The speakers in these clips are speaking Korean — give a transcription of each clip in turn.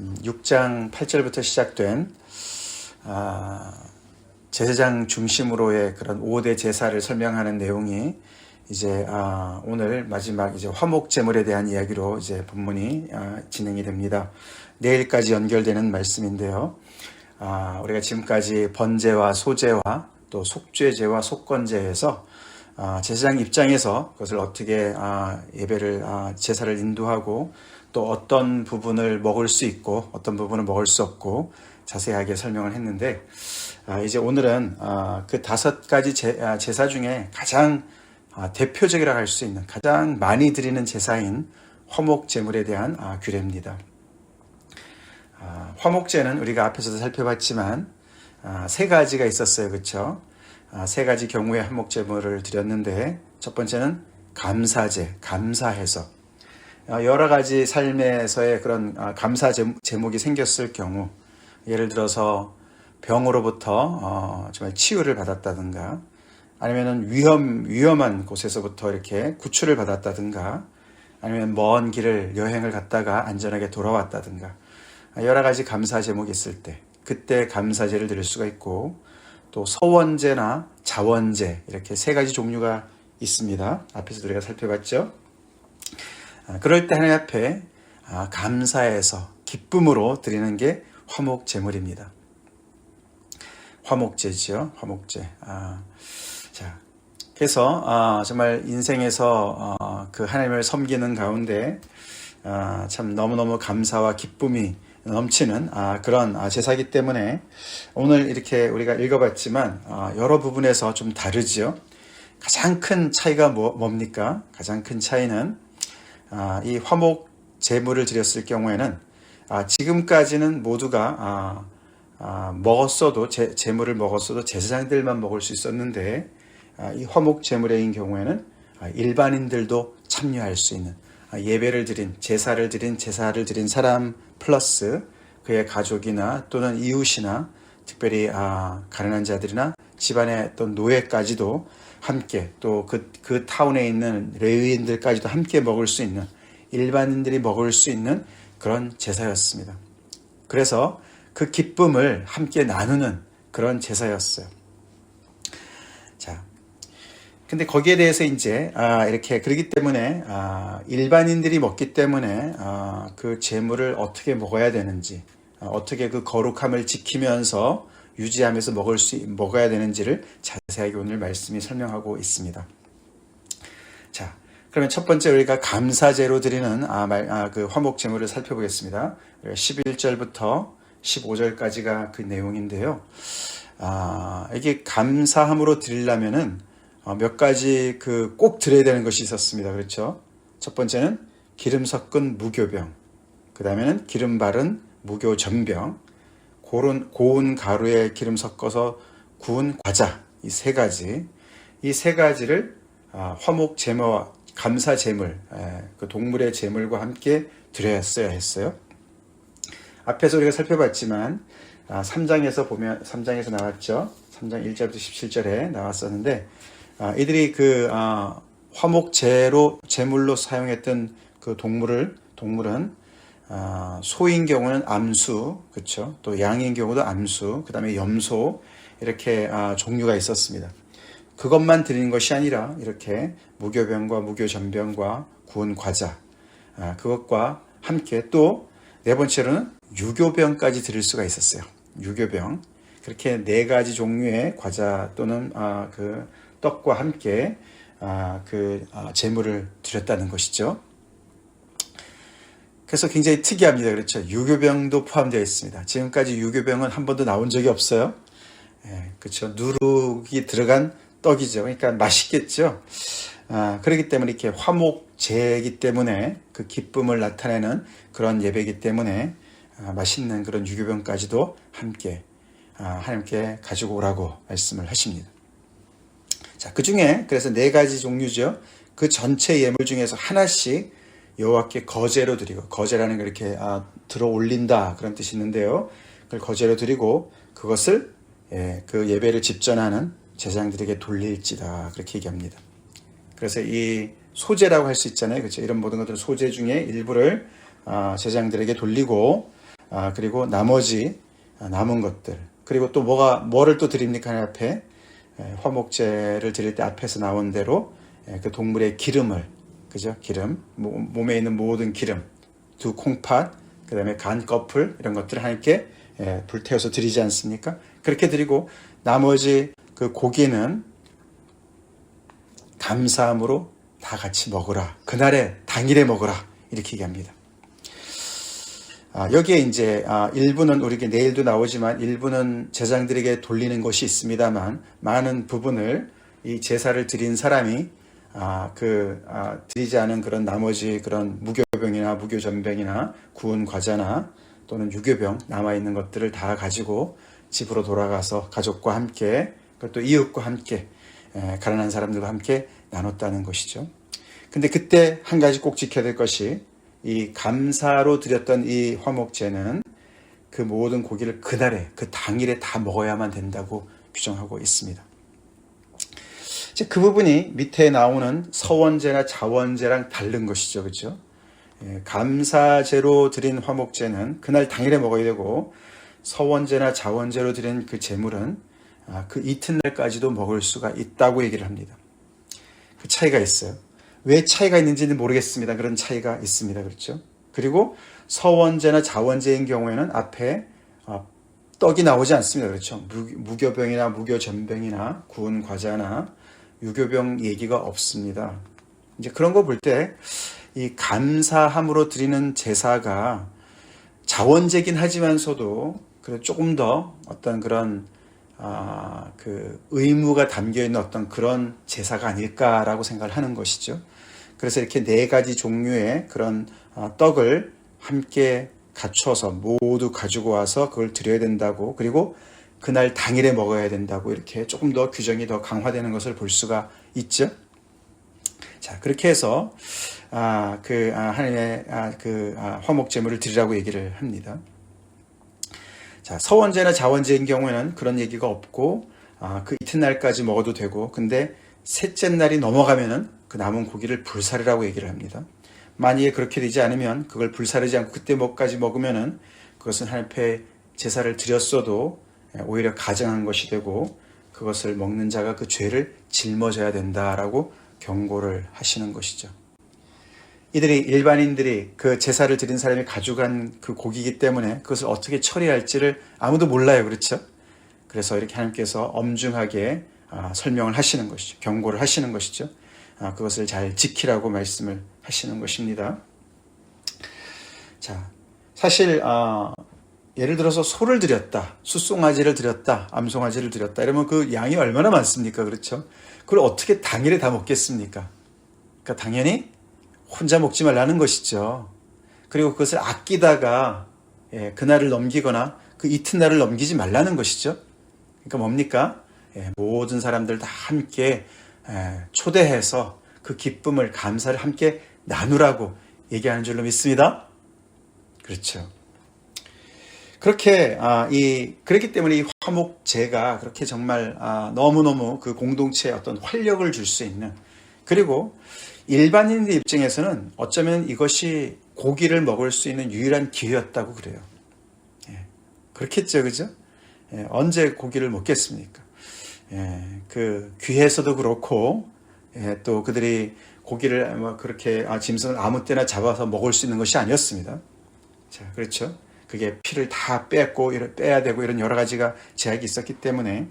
6장 8절부터 시작된 제사장 중심으로의 그런 5대 제사를 설명하는 내용이 이제 오늘 마지막 이제 화목 제물에 대한 이야기로 이제 본문이 진행이 됩니다. 내일까지 연결되는 말씀인데요. 우리가 지금까지 번제와 소제와 또 속죄제와 속건제에서 제사장 입장에서 그것을 어떻게 예배를 제사를 인도하고 또 어떤 부분을 먹을 수 있고 어떤 부분을 먹을 수 없고 자세하게 설명을 했는데 이제 오늘은 그 5가지 제사 중에 가장 대표적이라고 할 수 있는 가장 많이 드리는 제사인 화목 제물에 대한 규례입니다. 화목제는 우리가 앞에서도 살펴봤지만 3가지가 있었어요. 그렇죠? 3가지 경우의 화목 제물을 드렸는데 첫 번째는 감사제, 감사해서 여러 가지 삶에서의 그런 감사 제목이 생겼을 경우 예를 들어서 병으로부터 정말 치유를 받았다든가 아니면 위험한 곳에서부터 이렇게 구출을 받았다든가 아니면 먼 길을 여행을 갔다가 안전하게 돌아왔다든가 여러 가지 감사 제목이 있을 때 그때 감사제를 드릴 수가 있고 또 서원제나 자원제 이렇게 3가지 종류가 있습니다. 앞에서도 우리가 살펴봤죠. 그럴 때 하나님 앞에 감사해서 기쁨으로 드리는 게 화목 제물입니다. 화목제죠. 화목제. 자, 그래서 정말 인생에서 그 하나님을 섬기는 가운데 참 너무너무 감사와 기쁨이 넘치는 그런 제사이기 때문에 오늘 이렇게 우리가 읽어봤지만 여러 부분에서 좀 다르지요. 가장 큰 차이가 뭡니까? 가장 큰 차이는 이 화목 제물을 드렸을 경우에는 지금까지는 모두가 먹었어도 제물을 먹었어도 제사장들만 먹을 수 있었는데 이 화목 제물의 경우에는 일반인들도 참여할 수 있는 예배를 드린 제사를 드린 사람 플러스 그의 가족이나 또는 이웃이나 특별히 가난한 자들이나 집안의 어떤 노예까지도 함께 또 그 타운에 있는 레위인들까지도 함께 먹을 수 있는 일반인들이 먹을 수 있는 그런 제사였습니다. 그래서 그 기쁨을 함께 나누는 그런 제사였어요. 자, 근데 거기에 대해서 이제 이렇게 그렇기 때문에 일반인들이 먹기 때문에 그 제물을 어떻게 먹어야 되는지 어떻게 그 거룩함을 지키면서 유지하면서 먹어야 되는지를 자세하게 오늘 말씀이 설명하고 있습니다. 자, 그러면 첫 번째 우리가 감사제로 드리는 그 화목 제물을 살펴보겠습니다. 11절부터 15절까지가 그 내용인데요. 이게 감사함으로 드리려면은 몇 가지 꼭 드려야 되는 것이 있었습니다. 그렇죠? 첫 번째는 기름 섞은 무교병, 그 다음에는 기름 바른 무교전병, 고운 가루에 기름 섞어서 구운 과자, 이 3가지. 이 3가지를 화목 제물과 감사 제물, 그 동물의 제물과 함께 드렸어야 했어요. 앞에서 우리가 살펴봤지만 3장에서 나왔죠. 3장 1절부터 17절에 나왔었는데 이들이 그 화목 제물로 사용했던 그 동물은 소인 경우는 암수, 그렇죠? 또 양인 경우도 암수, 그다음에 염소 이렇게 종류가 있었습니다. 그것만 드리는 것이 아니라 이렇게 무교병과 무교전병과 구운 과자 그것과 함께 또 4번째로는 유교병까지 드릴 수가 있었어요. 유교병 그렇게 4가지 종류의 과자 또는 그 떡과 함께 제물을 드렸다는 것이죠. 그래서 굉장히 특이합니다. 그렇죠? 유교병도 포함되어 있습니다. 지금까지 유교병은 한 번도 나온 적이 없어요. 그렇죠? 누룩이 들어간 떡이죠. 그러니까 맛있겠죠. 그렇기 때문에 이렇게 화목제이기 때문에 그 기쁨을 나타내는 그런 예배이기 때문에 맛있는 그런 유교병까지도 함께 하나님께 가지고 오라고 말씀을 하십니다. 자, 그 중에 그래서 4가지 종류죠. 그 전체 예물 중에서 하나씩 여호와께 거제로 드리고, 거제라는 걸 이렇게 들어 올린다 그런 뜻이 있는데요. 그걸 거제로 드리고 그것을 그 예배를 집전하는 제사장들에게 돌릴지다 그렇게 얘기합니다. 그래서 이 소제라고 할 수 있잖아요. 그렇죠? 이런 모든 것들 소제 중에 일부를 제사장들에게 돌리고 그리고 나머지 남은 것들, 그리고 또 뭐를 또 드립니까? 하나님 앞에 화목제를 드릴 때 앞에서 나온 대로 그 동물의 기름을, 그죠? 기름, 몸에 있는 모든 기름, 두 콩팥, 그 다음에 간 거풀, 이런 것들을 하나님께 불태워서 드리지 않습니까? 그렇게 드리고 나머지 그 고기는 감사함으로 다 같이 먹으라. 그날에 당일에 먹으라. 이렇게 얘기합니다. 여기에 이제 일부는 우리에게 내일도 나오지만 일부는 제사장들에게 돌리는 것이 있습니다만 많은 부분을 이 제사를 드린 사람이 드리지 않은 그런 나머지 그런 무교병이나 무교전병이나 구운 과자나 또는 유교병 남아있는 것들을 다 가지고 집으로 돌아가서 가족과 함께, 그것도 이웃과 함께, 가난한 사람들과 함께 나눴다는 것이죠. 근데 그때 한 가지 꼭 지켜야 될 것이, 이 감사로 드렸던 이 화목제는 그 모든 고기를 그날에, 그 당일에 다 먹어야만 된다고 규정하고 있습니다. 이제 그 부분이 밑에 나오는 서원제나 자원제랑 다른 것이죠. 그렇죠? 감사제로 드린 화목제는 그날 당일에 먹어야 되고, 서원제나 자원제로 드린 그 제물은 그 이튿날까지도 먹을 수가 있다고 얘기를 합니다. 그 차이가 있어요. 왜 차이가 있는지는 모르겠습니다. 그런 차이가 있습니다. 그렇죠? 그리고 서원제나 자원제인 경우에는 앞에 떡이 나오지 않습니다. 그렇죠? 무교병이나 무교전병이나 구운 과자나 유교병 얘기가 없습니다. 이제 그런 거 볼 때 이 감사함으로 드리는 제사가 자원제긴 하지만서도 그래 조금 더 어떤 그런 그 의무가 담겨 있는 어떤 그런 제사가 아닐까라고 생각을 하는 것이죠. 그래서 이렇게 네 가지 종류의 그런 떡을 함께 갖춰서 모두 가지고 와서 그걸 드려야 된다고, 그리고 그날 당일에 먹어야 된다고, 이렇게 조금 더 규정이 더 강화되는 것을 볼 수가 있죠. 자, 그렇게 해서 하나님의 화목 제물을 드리라고 얘기를 합니다. 자, 서원제나 자원제인 경우에는 그런 얘기가 없고 그 이튿날까지 먹어도 되고, 근데 셋째 날이 넘어가면은 그 남은 고기를 불사르라고 얘기를 합니다. 만약에 그렇게 되지 않으면, 그걸 불사르지 않고 그때 뭐까지 먹으면은 그것은 하나님 앞에 제사를 드렸어도 오히려 가증한 것이 되고, 그것을 먹는 자가 그 죄를 짊어져야 된다라고 경고를 하시는 것이죠. 일반인들이 그 제사를 드린 사람이 가져간 그 고기이기 때문에 그것을 어떻게 처리할지를 아무도 몰라요. 그렇죠? 그래서 이렇게 하나님께서 엄중하게 설명을 하시는 것이죠. 경고를 하시는 것이죠. 그것을 잘 지키라고 말씀을 하시는 것입니다. 자, 사실 예를 들어서 소를 드렸다, 숫송아지를 드렸다, 암송아지를 드렸다 이러면 그 양이 얼마나 많습니까? 그렇죠? 그걸 어떻게 당일에 다 먹겠습니까? 그러니까 당연히 혼자 먹지 말라는 것이죠. 그리고 그것을 아끼다가 그날을 넘기거나 그 이튿날을 넘기지 말라는 것이죠. 그러니까 뭡니까? 모든 사람들 다 함께 초대해서 그 기쁨을, 감사를 함께 나누라고 얘기하는 줄로 믿습니다. 그렇죠. 그렇기 때문에 이 화목제가 그렇게 정말 너무너무 그 공동체에 어떤 활력을 줄 수 있는, 그리고 일반인의 입장에서는 어쩌면 이것이 고기를 먹을 수 있는 유일한 기회였다고 그래요. 그렇겠죠, 그죠? 언제 고기를 먹겠습니까? 그 귀에서도 그렇고, 또 그들이 고기를 그렇게 짐승을 아무 때나 잡아서 먹을 수 있는 것이 아니었습니다. 자, 그렇죠? 그게 피를 다 빼야 되고 이런 여러 가지가 제약이 있었기 때문에,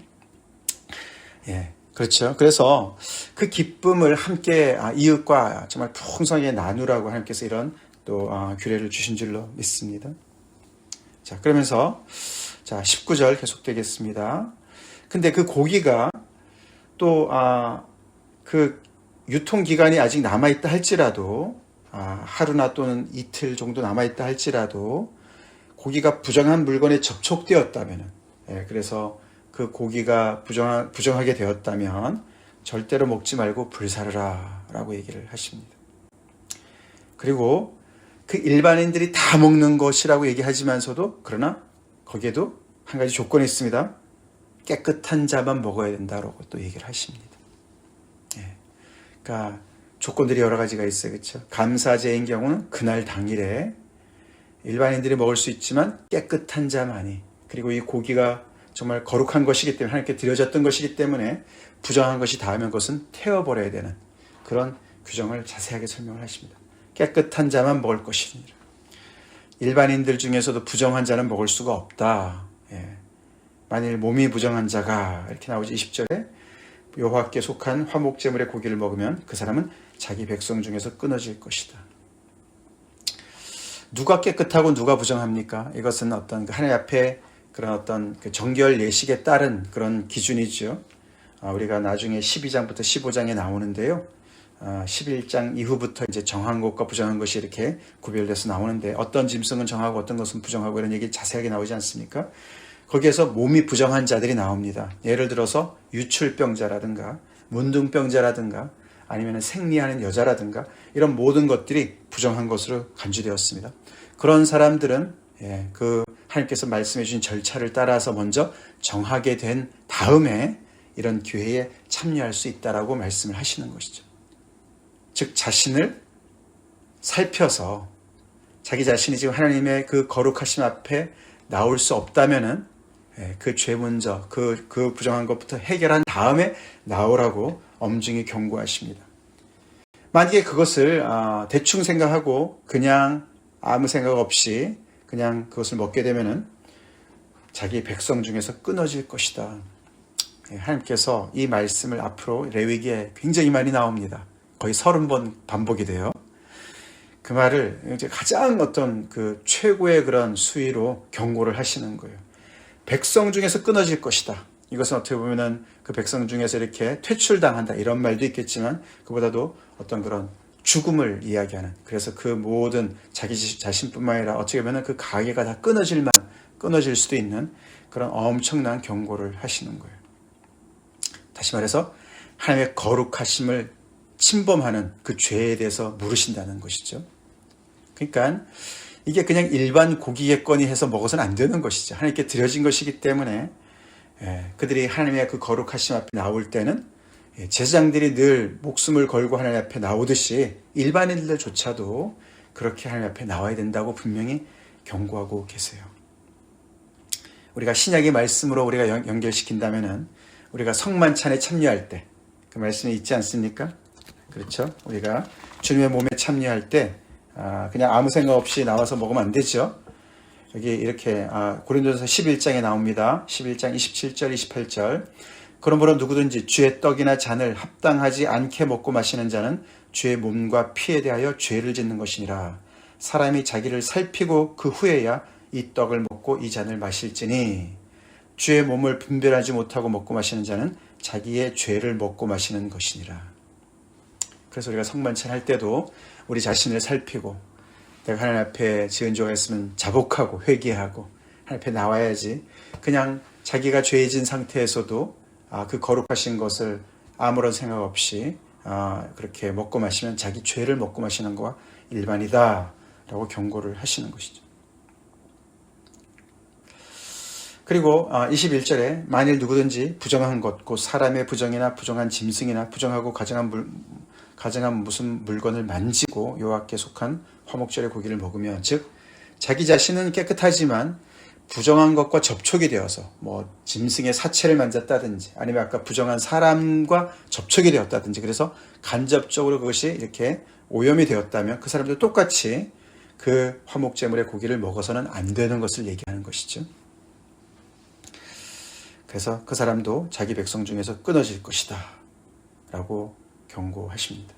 그렇죠. 그래서 그 기쁨을 함께 이웃과 정말 풍성하게 나누라고 하나님께서 이런 또 규례를 주신 줄로 믿습니다. 자, 그러면서 19절 계속되겠습니다. 근데 그 고기가 또 그 유통기간이 아직 남아있다 할지라도, 하루나 또는 이틀 정도 남아있다 할지라도 고기가 부정한 물건에 접촉되었다면, 그래서 그 고기가 부정하게 되었다면 절대로 먹지 말고 불사르라 라고 얘기를 하십니다. 그리고 그 일반인들이 다 먹는 것이라고 얘기하지만서도, 그러나 거기에도 한 가지 조건이 있습니다. 깨끗한 자만 먹어야 된다라고 또 얘기를 하십니다. 그러니까 조건들이 여러 가지가 있어요. 그렇죠? 감사제인 경우는 그날 당일에 일반인들이 먹을 수 있지만 깨끗한 자만이, 그리고 이 고기가 정말 거룩한 것이기 때문에, 하나님께 드려졌던 것이기 때문에 부정한 것이 닿으면 그것은 태워버려야 되는 그런 규정을 자세하게 설명을 하십니다. 깨끗한 자만 먹을 것이니라. 일반인들 중에서도 부정한 자는 먹을 수가 없다. 만일 몸이 부정한 자가, 이렇게 나오죠. 20절에 여호와께 속한 화목제물의 고기를 먹으면 그 사람은 자기 백성 중에서 끊어질 것이다. 누가 깨끗하고 누가 부정합니까? 이것은 어떤 하나님 앞에 그런 어떤 그 정결 예식에 따른 그런 기준이죠. 우리가 나중에 12장부터 15장에 나오는데요. 11장 이후부터 이제 정한 것과 부정한 것이 이렇게 구별돼서 나오는데, 어떤 짐승은 정하고 어떤 것은 부정하고 이런 얘기 자세하게 나오지 않습니까? 거기에서 몸이 부정한 자들이 나옵니다. 예를 들어서 유출병자라든가 문둥병자라든가 아니면 생리하는 여자라든가 이런 모든 것들이 부정한 것으로 간주되었습니다. 그런 사람들은 그 하나님께서 말씀해 주신 절차를 따라서 먼저 정하게 된 다음에 이런 교회에 참여할 수 있다라고 말씀을 하시는 것이죠. 즉 자신을 살펴서 자기 자신이 지금 하나님의 그 거룩하심 앞에 나올 수 없다면은 그 죄 먼저 그 부정한 것부터 해결한 다음에 나오라고 엄중히 경고하십니다. 만약에 그것을 대충 생각하고 그냥 아무 생각 없이 그냥 그것을 먹게 되면은 자기 백성 중에서 끊어질 것이다. 하나님께서 이 말씀을 앞으로 레위기에 굉장히 많이 나옵니다. 거의 30번 반복이 돼요. 그 말을 이제 가장 어떤 그 최고의 그런 수위로 경고를 하시는 거예요. 백성 중에서 끊어질 것이다. 이것은 어떻게 보면은 그 백성 중에서 이렇게 퇴출당한다 이런 말도 있겠지만, 그보다도 어떤 그런 죽음을 이야기하는, 그래서 그 모든 자기 자신뿐만 아니라 어떻게 보면 그 가게가 다 끊어질 수도 있는 그런 엄청난 경고를 하시는 거예요. 다시 말해서 하나님의 거룩하심을 침범하는 그 죄에 대해서 물으신다는 것이죠. 그러니까 이게 그냥 일반 고기겠거니 해서 먹어서는 안 되는 것이죠. 하나님께 드려진 것이기 때문에 그들이 하나님의 그 거룩하심 앞에 나올 때는 제사장들이 늘 목숨을 걸고 하나님 앞에 나오듯이 일반인들조차도 그렇게 하나님 앞에 나와야 된다고 분명히 경고하고 계세요. 우리가 신약의 말씀으로 우리가 연결시킨다면은 우리가 성만찬에 참여할 때 그 말씀이 있지 않습니까? 그렇죠? 우리가 주님의 몸에 참여할 때 그냥 아무 생각 없이 나와서 먹으면 안 되죠. 여기 이렇게 고린도전서 11장에 나옵니다. 11장 27절 28절. 그러므로 누구든지 주의 떡이나 잔을 합당하지 않게 먹고 마시는 자는 주의 몸과 피에 대하여 죄를 짓는 것이니라. 사람이 자기를 살피고 그 후에야 이 떡을 먹고 이 잔을 마실지니 주의 몸을 분별하지 못하고 먹고 마시는 자는 자기의 죄를 먹고 마시는 것이니라. 그래서 우리가 성만찬 할 때도 우리 자신을 살피고, 내가 하나님 앞에 지은 죄가 있으면 자복하고 회개하고 하나님 앞에 나와야지, 그냥 자기가 죄진 상태에서도 그 거룩하신 것을 아무런 생각 없이 그렇게 먹고 마시면 자기 죄를 먹고 마시는 것과 일반이다 라고 경고를 하시는 것이죠. 그리고 21절에 만일 누구든지 부정한 것, 곧 사람의 부정이나 부정한 짐승이나 부정하고 가증한 무슨 물건을 만지고 여호와께 속한 화목제의 고기를 먹으면, 즉 자기 자신은 깨끗하지만 부정한 것과 접촉이 되어서 짐승의 사체를 만졌다든지 아니면 아까 부정한 사람과 접촉이 되었다든지, 그래서 간접적으로 그것이 이렇게 오염이 되었다면 그 사람도 똑같이 그 화목제물의 고기를 먹어서는 안 되는 것을 얘기하는 것이죠. 그래서 그 사람도 자기 백성 중에서 끊어질 것이다 라고 경고하십니다.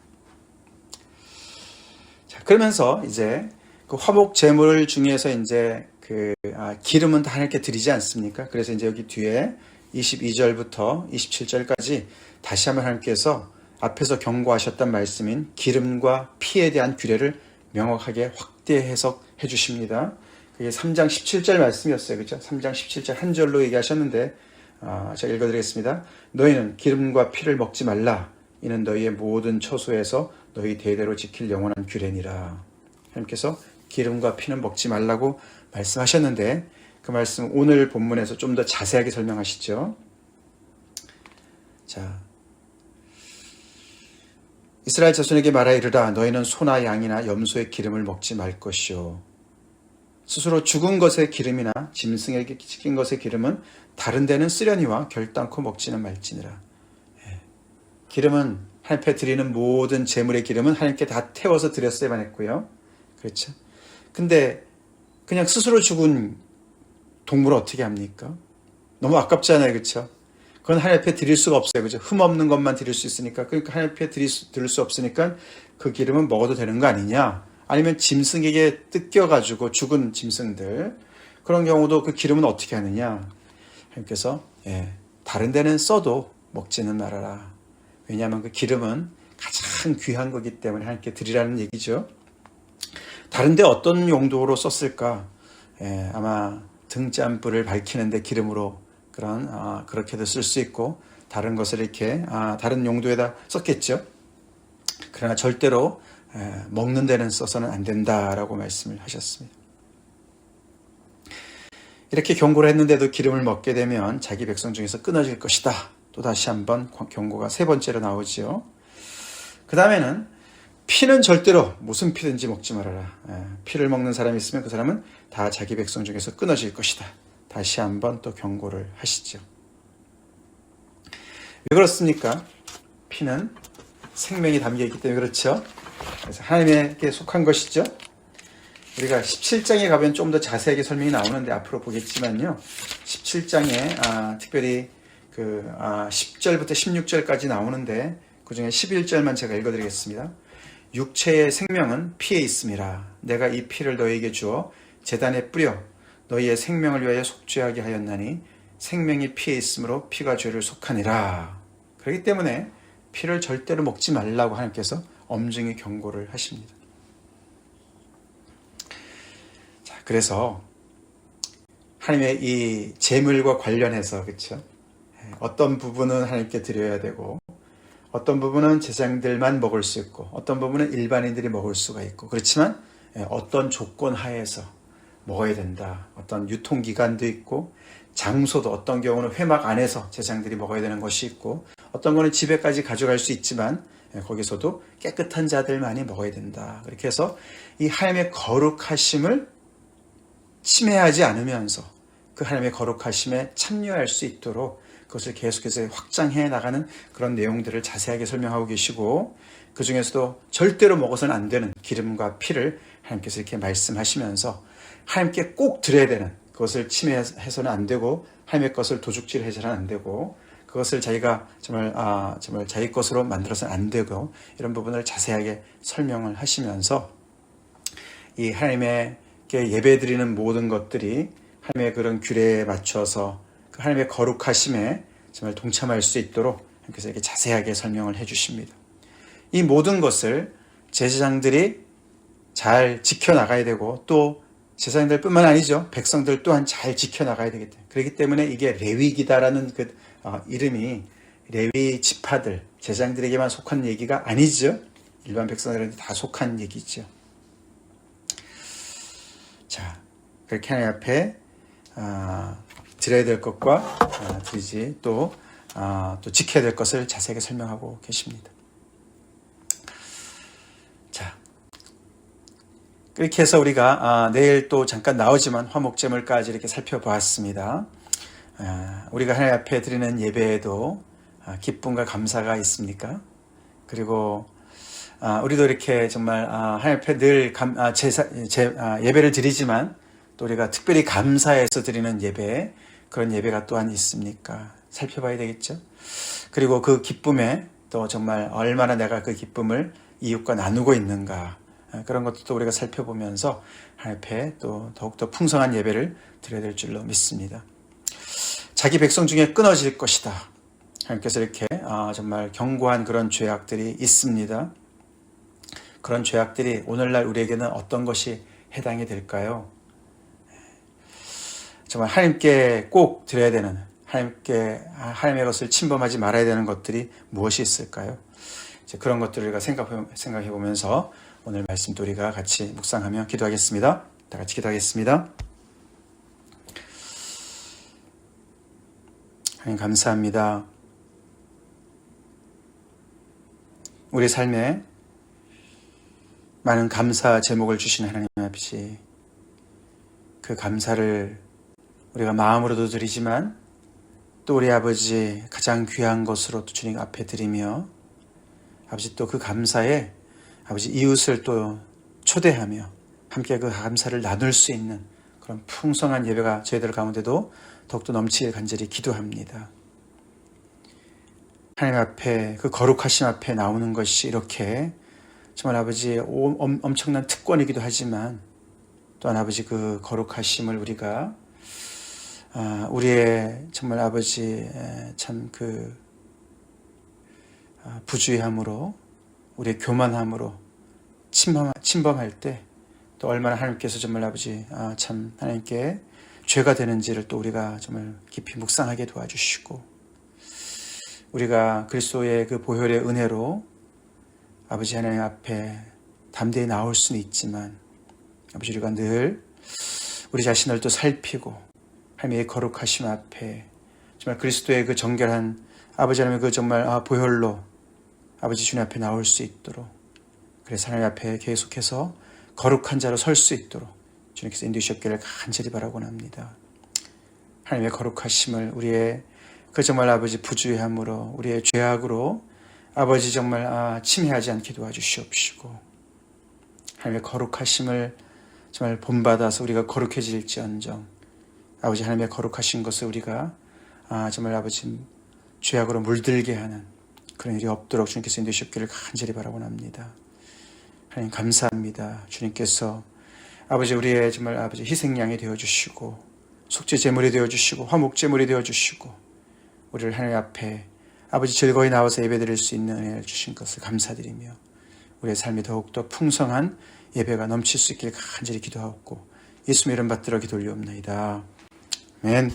자, 그러면서 이제 그 화목 제물 중에서 이제 기름은 다 하나님께 드리지 않습니까? 그래서 이제 여기 뒤에 22절부터 27절까지 다시 한번 하나님께서 앞에서 경고하셨던 말씀인 기름과 피에 대한 규례를 명확하게 확대 해석해 주십니다. 그게 3장 17절 말씀이었어요. 그렇죠? 3장 17절 한 절로 얘기하셨는데 제가 읽어드리겠습니다. 너희는 기름과 피를 먹지 말라. 이는 너희의 모든 처소에서 너희 대대로 지킬 영원한 규례니라. 하나님께서 기름과 피는 먹지 말라고 말씀하셨는데 그 말씀 오늘 본문에서 좀 더 자세하게 설명하시죠. 자, 이스라엘 자손에게 말하 이르라. 너희는 소나 양이나 염소의 기름을 먹지 말 것이요. 스스로 죽은 것의 기름이나 짐승에게 찍힌 것의 기름은 다른 데는 쓰려니와 결단코 먹지는 말지니라. 기름은 하나님 앞에 드리는 모든 제물의 기름은 하나님께 다 태워서 드렸어야만 했고요. 그렇죠? 근데 그냥 스스로 죽은 동물을 어떻게 합니까? 너무 아깝잖아요. 그렇죠? 그건 하나님 앞에 드릴 수가 없어요. 그죠? 흠 없는 것만 드릴 수 있으니까. 그러니까 하나님 앞에 드릴 수 없으니까 그 기름은 먹어도 되는 거 아니냐? 아니면 짐승에게 뜯겨가지고 죽은 짐승들, 그런 경우도 그 기름은 어떻게 하느냐? 하나님께서 다른 데는 써도 먹지는 말아라. 왜냐하면 그 기름은 가장 귀한 거기 때문에 하나님께 드리라는 얘기죠. 다른 데 어떤 용도로 썼을까? 아마 등잔불을 밝히는데 기름으로 그렇게도 쓸 수 있고, 다른 것을 이렇게 다른 용도에다 썼겠죠. 그러나 절대로 먹는 데는 써서는 안 된다라고 말씀을 하셨습니다. 이렇게 경고를 했는데도 기름을 먹게 되면 자기 백성 중에서 끊어질 것이다. 또 다시 한번 경고가 세 번째로 나오지요. 그 다음에는 피는 절대로 무슨 피든지 먹지 말아라. 피를 먹는 사람이 있으면 그 사람은 다 자기 백성 중에서 끊어질 것이다. 다시 한번 또 경고를 하시죠. 왜 그렇습니까? 피는 생명이 담겨있기 때문에 그렇죠. 그래서 하나님에게 속한 것이죠. 우리가 17장에 가면 좀 더 자세하게 설명이 나오는데 앞으로 보겠지만요. 17장에 특별히 10절부터 16절까지 나오는데 그중에 11절만 제가 읽어드리겠습니다. 육체의 생명은 피에 있음이라. 내가 이 피를 너희에게 주어 제단에 뿌려 너희의 생명을 위하여 속죄하게 하였나니 생명이 피에 있으므로 피가 죄를 속하니라. 그렇기 때문에 피를 절대로 먹지 말라고 하나님께서 엄중히 경고를 하십니다. 자, 그래서 하나님의 이 제물과 관련해서 그렇죠? 어떤 부분은 하나님께 드려야 되고 어떤 부분은 제사장들만 먹을 수 있고 어떤 부분은 일반인들이 먹을 수가 있고, 그렇지만 어떤 조건 하에서 먹어야 된다. 어떤 유통기간도 있고 장소도 어떤 경우는 회막 안에서 제사장들이 먹어야 되는 것이 있고 어떤 거는 집에까지 가져갈 수 있지만 거기서도 깨끗한 자들만이 먹어야 된다. 그렇게 해서 이 하나님의 거룩하심을 침해하지 않으면서 그 하나님의 거룩하심에 참여할 수 있도록 그것을 계속해서 확장해 나가는 그런 내용들을 자세하게 설명하고 계시고, 그 중에서도 절대로 먹어서는 안 되는 기름과 피를 하나님께서 이렇게 말씀하시면서 하나님께 꼭 드려야 되는 그것을 침해해서는 안 되고 하나님의 것을 도둑질해서는 안 되고 그것을 자기가 정말 자기 것으로 만들어서는 안 되고, 이런 부분을 자세하게 설명을 하시면서 이 하나님의 예배드리는 모든 것들이 하나님의 그런 규례에 맞춰서 그 하나님의 거룩하심에 정말 동참할 수 있도록 그래서 이렇게 자세하게 설명을 해주십니다. 이 모든 것을 제사장들이 잘 지켜나가야 되고 또 제사장들뿐만 아니죠. 백성들 또한 잘 지켜나가야 되기 때문에, 그렇기 때문에 이게 레위기다라는 그 이름이 레위 지파들, 제사장들에게만 속한 얘기가 아니죠. 일반 백성들한테 다 속한 얘기죠. 자, 그렇게 하나님 앞에 드려야 될 것과 드리지 또 지켜야 될 것을 자세하게 설명하고 계십니다. 자, 그렇게 해서 우리가 내일 또 잠깐 나오지만 화목제물까지 이렇게 살펴보았습니다. 우리가 하나님 앞에 드리는 예배에도 기쁨과 감사가 있습니까? 그리고 우리도 이렇게 정말 하나님 앞에 늘 예배를 드리지만 또 우리가 특별히 감사해서 드리는 예배, 그런 예배가 또한 있습니까? 살펴봐야 되겠죠. 그리고 그 기쁨에 또 정말 얼마나 내가 그 기쁨을 이웃과 나누고 있는가, 그런 것도 우리가 살펴보면서 하나님 앞에 또 더욱더 풍성한 예배를 드려야 될 줄로 믿습니다. 자기 백성 중에 끊어질 것이다. 하나님께서 이렇게 정말 경고한 그런 죄악들이 있습니다. 그런 죄악들이 오늘날 우리에게는 어떤 것이 해당이 될까요? 정말 하나님께 꼭 드려야 되는, 하나님의 것을 침범하지 말아야 되는 것들이 무엇이 있을까요? 그런 것들을 우리가 생각해 보면서 오늘 말씀도 우리가 같이 묵상하며 기도하겠습니다. 다 같이 기도하겠습니다. 하나님 감사합니다. 우리 삶에 많은 감사 제목을 주신 하나님 아버지, 그 감사를 우리가 마음으로도 드리지만 또 우리 아버지 가장 귀한 것으로 또 주님 앞에 드리며 아버지 또 그 감사에 아버지 이웃을 또 초대하며 함께 그 감사를 나눌 수 있는 그런 풍성한 예배가 저희들 가운데도 더욱더 넘치길 간절히 기도합니다. 하나님 앞에 그 거룩하심 앞에 나오는 것이 이렇게 정말 아버지 엄청난 특권이기도 하지만 또한 아버지 그 거룩하심을 우리가 우리의 정말 아버지 참 그 부주의함으로 우리의 교만함으로 침범할 때 또 얼마나 하나님께서 정말 아버지 참 하나님께 죄가 되는지를 또 우리가 정말 깊이 묵상하게 도와주시고 우리가 그리스도의 그 보혈의 은혜로 아버지 하나님 앞에 담대히 나올 수는 있지만 아버지 우리가 늘 우리 자신을 또 살피고 하나님의 거룩하심 앞에 정말 그리스도의 그 정결한 아버지 하나님의 그 정말 보혈로 아버지 주님 앞에 나올 수 있도록 그래서 하나님 앞에 계속해서 거룩한 자로 설 수 있도록 주님께서 인도하셨기를 간절히 바라곤 합니다. 하나님의 거룩하심을 우리의 그 정말 아버지 부주의함으로 우리의 죄악으로 아버지 정말 침해하지 않게 도와주시옵시고 하나님의 거룩하심을 정말 본받아서 우리가 거룩해질지언정 아버지 하나님의 거룩하신 것을 우리가 정말 아버지 죄악으로 물들게 하는 그런 일이 없도록 주님께서 인도하셨기를 간절히 바라곤 합니다. 하나님 감사합니다. 주님께서 아버지 우리의 정말 아버지 희생양이 되어주시고 속죄 제물이 되어주시고 화목 제물이 되어주시고 우리를 하나님 앞에 아버지 즐거이 나와서 예배드릴 수 있는 은혜를 주신 것을 감사드리며 우리의 삶이 더욱더 풍성한 예배가 넘칠 수 있길 간절히 기도하옵고 예수님의 이름 받들어 기도 올리옵나이다. 아멘.